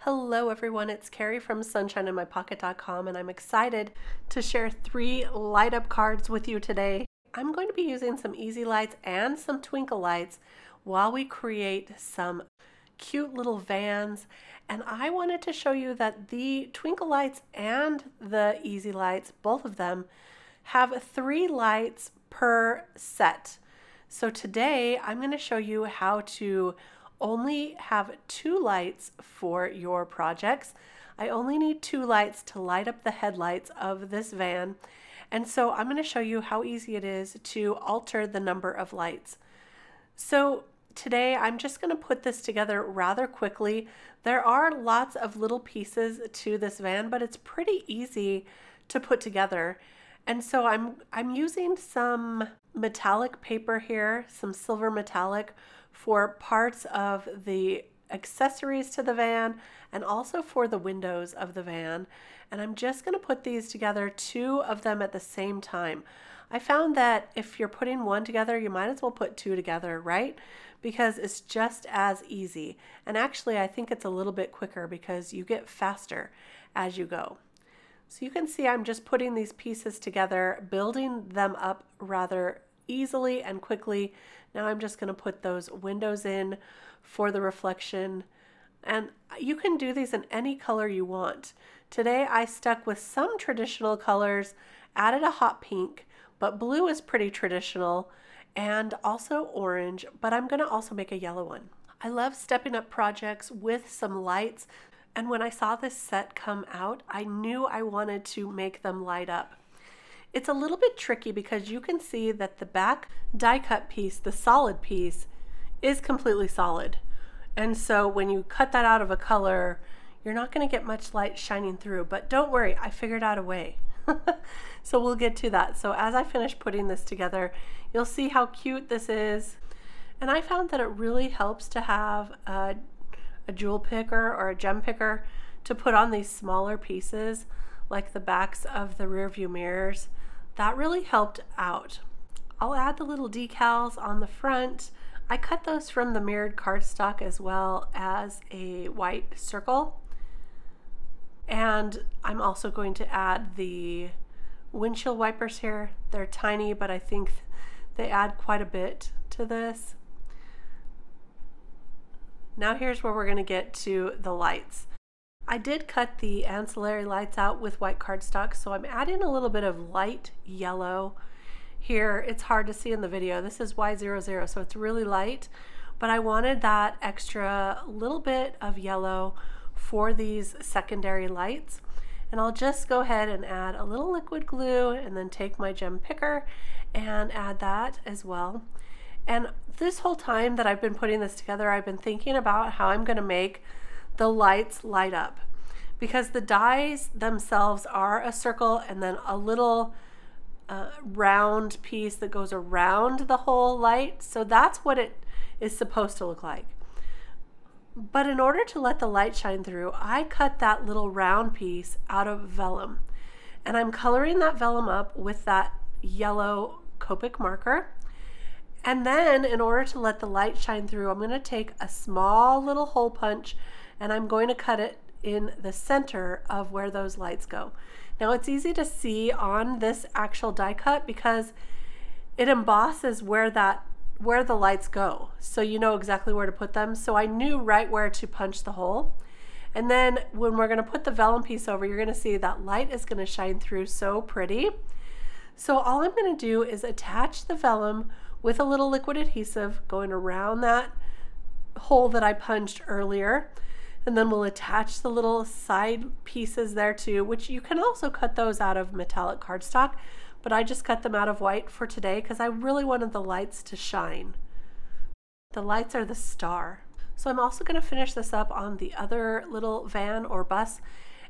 Hello everyone, it's Kari from sunshineinmypocket.com and I'm excited to share 3 light up cards with you today. I'm going to be using some easy lights and some twinkle lights while we create some cute little vans, and I wanted to show you that the twinkle lights and the easy lights, both of them, have 3 lights per set. So today I'm going to show you how to only have 2 lights for your projects. I only need 2 lights to light up the headlights of this van, and so I'm going to show you how easy it is to alter the number of lights. So today I'm just going to put this together rather quickly. There are lots of little pieces to this van, but it's pretty easy to put together. And so I'm using some metallic paper here, some silver metallic, for parts of the accessories to the van and also for the windows of the van. And I'm just going to put these together, 2 of them at the same time. I found that if you're putting 1 together, you might as well put 2 together, right? Because it's just as easy. And actually, I think it's a little bit quicker because you get faster as you go. So you can see I'm just putting these pieces together, building them up rather easily and quickly. Now I'm just going to put those windows in for the reflection, and you can do these in any color you want. Today I stuck with some traditional colors, added a hot pink, but blue is pretty traditional, and also orange, but I'm going to also make a yellow one. I love stepping up projects with some lights, and when I saw this set come out, I knew I wanted to make them light up. It's a little bit tricky because you can see that the back die cut piece, the solid piece, is completely solid. And so when you cut that out of a color, you're not going to get much light shining through. But don't worry, I figured out a way. So we'll get to that. So as I finish putting this together, you'll see how cute this is. And I found that it really helps to have a jewel picker or a gem picker to put on these smaller pieces, like the backs of the rear view mirrors. That really helped out. I'll add the little decals on the front. I cut those from the mirrored cardstock as well as a white circle. And I'm also going to add the windshield wipers here. They're tiny, but I think they add quite a bit to this. Now here's where we're going to get to the lights. I did cut the ancillary lights out with white cardstock, so I'm adding a little bit of light yellow here. It's hard to see in the video. This is Y00, so it's really light, but I wanted that extra little bit of yellow for these secondary lights. And I'll just go ahead and add a little liquid glue and then take my gem picker and add that as well. And this whole time that I've been putting this together, I've been thinking about how I'm going to make the lights light up, because the dies themselves are a circle and then a little round piece that goes around the whole light. So that's what it is supposed to look like. But in order to let the light shine through, I cut that little round piece out of vellum, and I'm coloring that vellum up with that yellow Copic marker. And then in order to let the light shine through, I'm going to take a small little hole punch and I'm going to cut it in the center of where those lights go. Now it's easy to see on this actual die cut because it embosses where the lights go, so you know exactly where to put them. So I knew right where to punch the hole. And then when we're going to put the vellum piece over, you're going to see that light is going to shine through so pretty. So all I'm going to do is attach the vellum with a little liquid adhesive going around that hole that I punched earlier. And then we'll attach the little side pieces there too, which you can also cut those out of metallic cardstock, but I just cut them out of white for today because I really wanted the lights to shine. The lights are the star. So I'm also going to finish this up on the other little van or bus.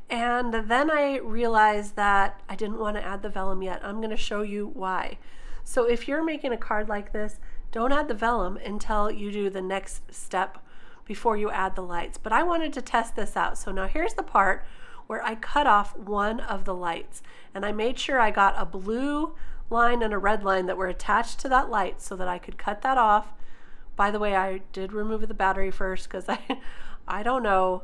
And then I realized that I didn't want to add the vellum yet. I'm going to show you why. So if you're making a card like this, don't add the vellum until you do the next step before you add the lights. But I wanted to test this out. So now here's the part where I cut off one of the lights, and I made sure I got a blue line and a red line that were attached to that light so that I could cut that off. By the way, I did remove the battery first because I don't know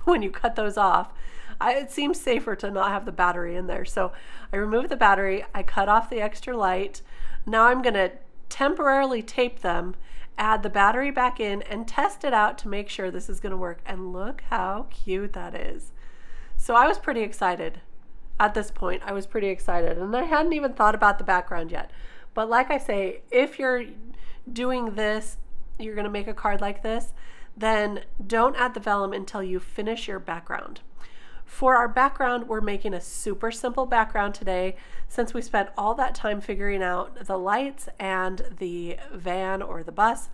when you cut those off. It seems safer to not have the battery in there. So I removed the battery, I cut off the extra light. Now I'm gonna temporarily tape them, add the battery back in, and test it out to make sure this is gonna work. And look how cute that is. So I was pretty excited. At this point, I was pretty excited, and I hadn't even thought about the background yet. But like I say, if you're doing this, you're gonna make a card like this, then don't add the vellum until you finish your background. For our background, we're making a super simple background today since we spent all that time figuring out the lights and the van or the bus.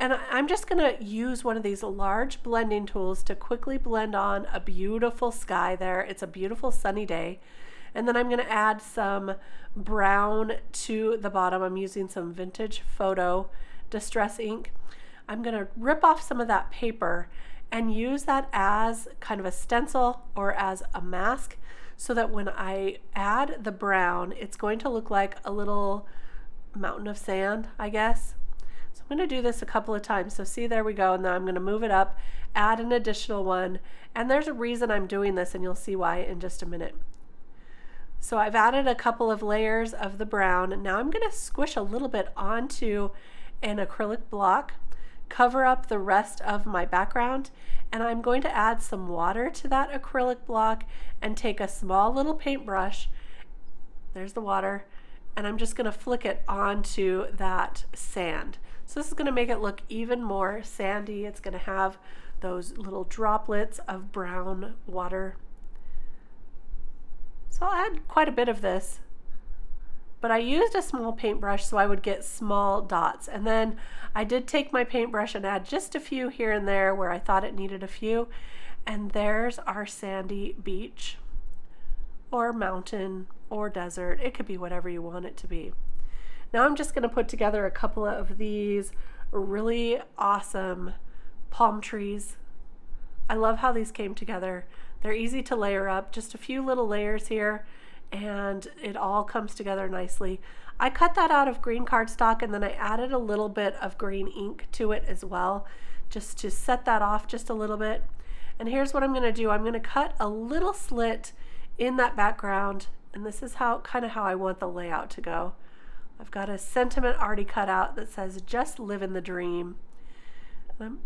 And I'm just gonna use one of these large blending tools to quickly blend on a beautiful sky there. It's a beautiful sunny day. And then I'm gonna add some brown to the bottom. I'm using some Vintage Photo Distress ink. I'm gonna rip off some of that paper and use that as kind of a stencil or as a mask so that when I add the brown, it's going to look like a little mountain of sand, I guess. So I'm going to do this a couple of times. So see, there we go. And then I'm going to move it up, add an additional one. And there's a reason I'm doing this, and you'll see why in just a minute. So I've added a couple of layers of the brown. And now I'm going to squish a little bit onto an acrylic block, cover up the rest of my background, and I'm going to add some water to that acrylic block and take a small little paintbrush, there's the water, and I'm just going to flick it onto that sand. So this is going to make it look even more sandy. It's going to have those little droplets of brown water. So I'll add quite a bit of this. But I used a small paintbrush so I would get small dots. And then I did take my paintbrush and add just a few here and there where I thought it needed a few. And there's our sandy beach or mountain or desert. It could be whatever you want it to be. Now I'm just going to put together a couple of these really awesome palm trees. I love how these came together. They're easy to layer up, just a few little layers here, and it all comes together nicely. I cut that out of green cardstock, and then I added a little bit of green ink to it as well, just to set that off just a little bit. And here's what I'm going to do. I'm going to cut a little slit in that background, and this is kind of how I want the layout to go. I've got a sentiment already cut out that says, "Just live in the dream." And I'm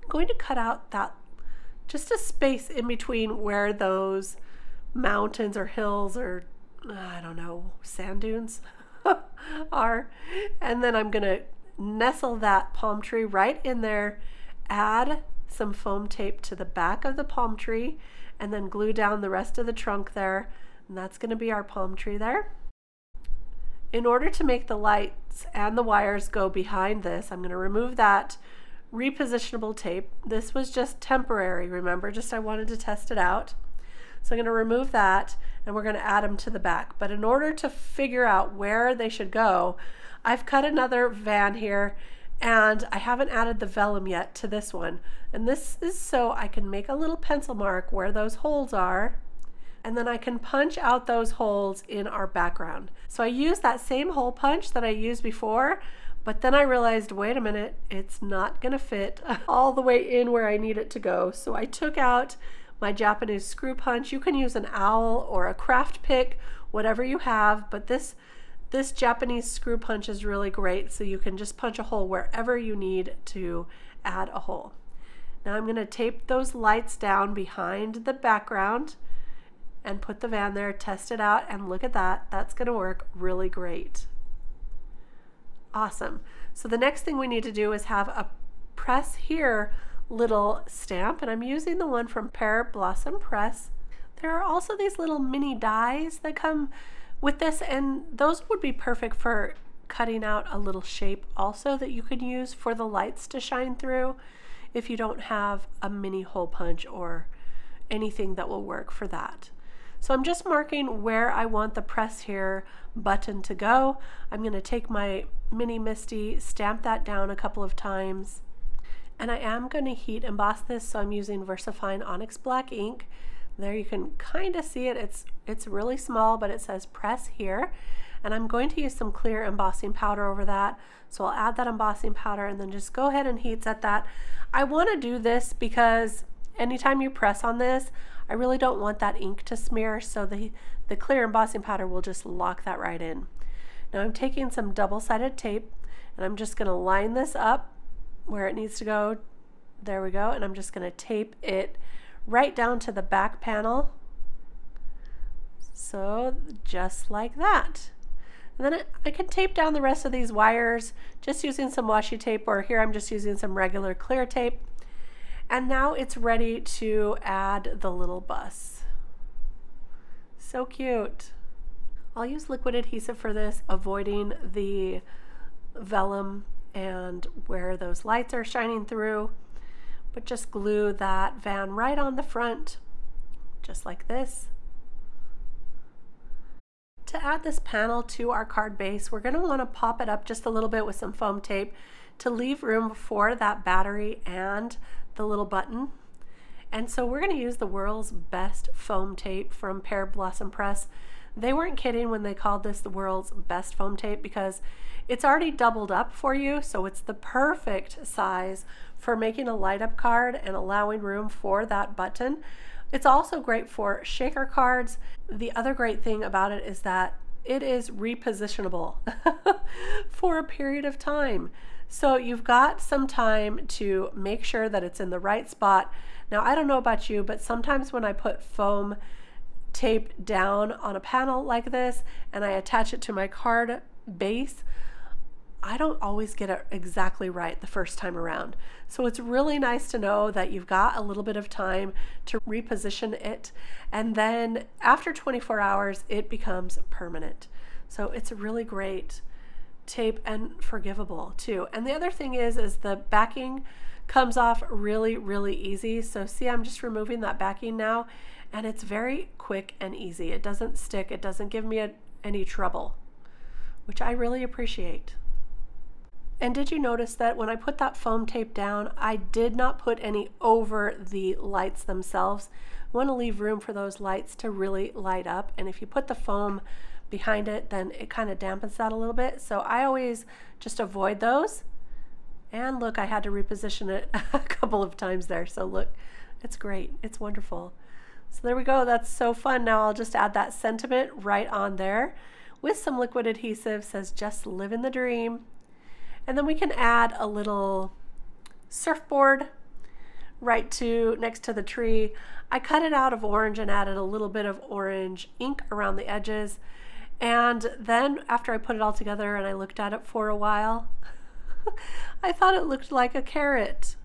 going to cut out that just a space in between where those mountains or hills or I don't know, sand dunes are. And then I'm gonna nestle that palm tree right in there, add some foam tape to the back of the palm tree, and then glue down the rest of the trunk there. And that's gonna be our palm tree there. In order to make the lights and the wires go behind this, I'm gonna remove that repositionable tape. This was just temporary, remember, just I wanted to test it out. So I'm going to remove that, and we're going to add them to the back. But in order to figure out where they should go, I've cut another van here, and I haven't added the vellum yet to this one. And this is so I can make a little pencil mark where those holes are, and then I can punch out those holes in our background. So I use that same hole punch that I used before, but then I realized, wait a minute, it's not gonna fit all the way in where I need it to go. So I took out my Japanese screw punch. You can use an owl or a craft pick, whatever you have, but this Japanese screw punch is really great, so you can just punch a hole wherever you need to add a hole. Now I'm gonna tape those lights down behind the background and put the van there, test it out, and look at that. That's gonna work really great. Awesome. So the next thing we need to do is have a press here little stamp, and I'm using the one from Pear Blossom Press. There are also these little mini dies that come with this, and those would be perfect for cutting out a little shape also that you could use for the lights to shine through if you don't have a mini hole punch or anything that will work for that. So I'm just marking where I want the press here button to go. I'm going to take my mini MISTI, stamp that down a couple of times, and I am going to heat emboss this, so I'm using VersaFine Onyx black ink. There you can kind of see it. It's really small, but it says press here. and I'm going to use some clear embossing powder over that. So I'll add that embossing powder and then just go ahead and heat set that. I want to do this because anytime you press on this, I really don't want that ink to smear, so the clear embossing powder will just lock that right in. Now I'm taking some double-sided tape and I'm just going to line this up where it needs to go. There we go. And I'm just going to tape it right down to the back panel. So just like that. And then I can tape down the rest of these wires just using some washi tape, or here I'm just using some regular clear tape. And now it's ready to add the little bus. So cute. I'll use liquid adhesive for this, avoiding the vellum and where those lights are shining through, but just glue that van right on the front, just like this. To add this panel to our card base, we're going to want to pop it up just a little bit with some foam tape to leave room for that battery and the little button. And so we're going to use the world's best foam tape from Pear Blossom Press. They weren't kidding when they called this the world's best foam tape, because it's already doubled up for you, so it's the perfect size for making a light up card and allowing room for that button. It's also great for shaker cards. The other great thing about it is that it is repositionable for a period of time. So you've got some time to make sure that it's in the right spot. Now, I don't know about you, but sometimes when I put foam tape down on a panel like this and I attach it to my card base, I don't always get it exactly right the first time around. So it's really nice to know that you've got a little bit of time to reposition it, and then after 24 hours it becomes permanent. So it's a really great tape and forgivable too. And the other thing is the backing comes off really, really easy. So see, I'm just removing that backing now, and it's very quick and easy. It doesn't stick, it doesn't give me any trouble, which I really appreciate. And did you notice that when I put that foam tape down, I did not put any over the lights themselves? I want to leave room for those lights to really light up, and if you put the foam behind it, then it kind of dampens that a little bit. So I always just avoid those. And look, I had to reposition it a couple of times there. So look, it's great. It's wonderful. So there we go. That's so fun. Now I'll just add that sentiment right on there with some liquid adhesive. Says just living the dream. And then we can add a little surfboard right next to the tree. I cut it out of orange and added a little bit of orange ink around the edges. And then after I put it all together and I looked at it for a while, I thought it looked like a carrot.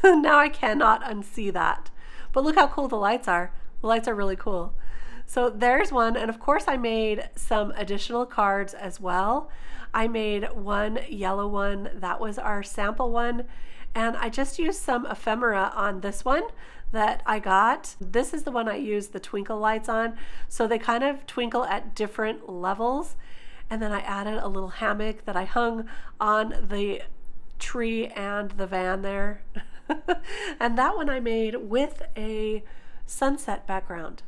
Now I cannot unsee that. But look how cool the lights are. The lights are really cool. So there's one, and of course I made some additional cards as well. I made one yellow one, that was our sample one, and I just used some ephemera on this one that I got. This is the one I used the twinkle lights on, so they kind of twinkle at different levels. And then I added a little hammock that I hung on the tree and the van there. And that one I made with a sunset background.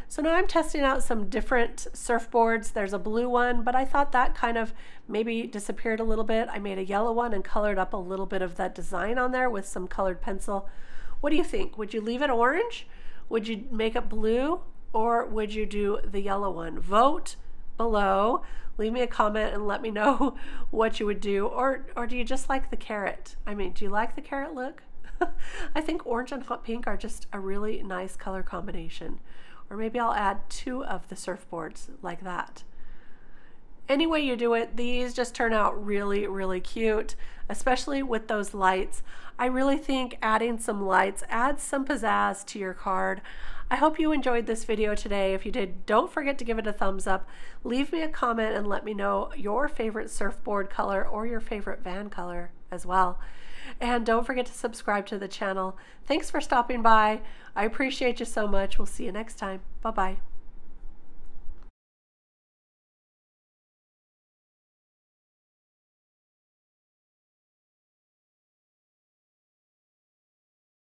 So now I'm testing out some different surfboards. There's a blue one, but I thought that kind of maybe disappeared a little bit. I made a yellow one and colored up a little bit of that design on there with some colored pencil. What do you think? Would you leave it orange? Would you make it blue? Or would you do the yellow one? Vote below. Leave me a comment and let me know what you would do. Or do you just like the carrot? I mean, do you like the carrot look? I think orange and hot pink are just a really nice color combination. Or maybe I'll add 2 of the surfboards like that. Any way you do it, these just turn out really, really cute, especially with those lights. I really think adding some lights adds some pizzazz to your card. I hope you enjoyed this video today. If you did, don't forget to give it a thumbs up. Leave me a comment and let me know your favorite surfboard color or your favorite van color as well. And don't forget to subscribe to the channel. Thanks for stopping by. I appreciate you so much. We'll see you next time. Bye-bye.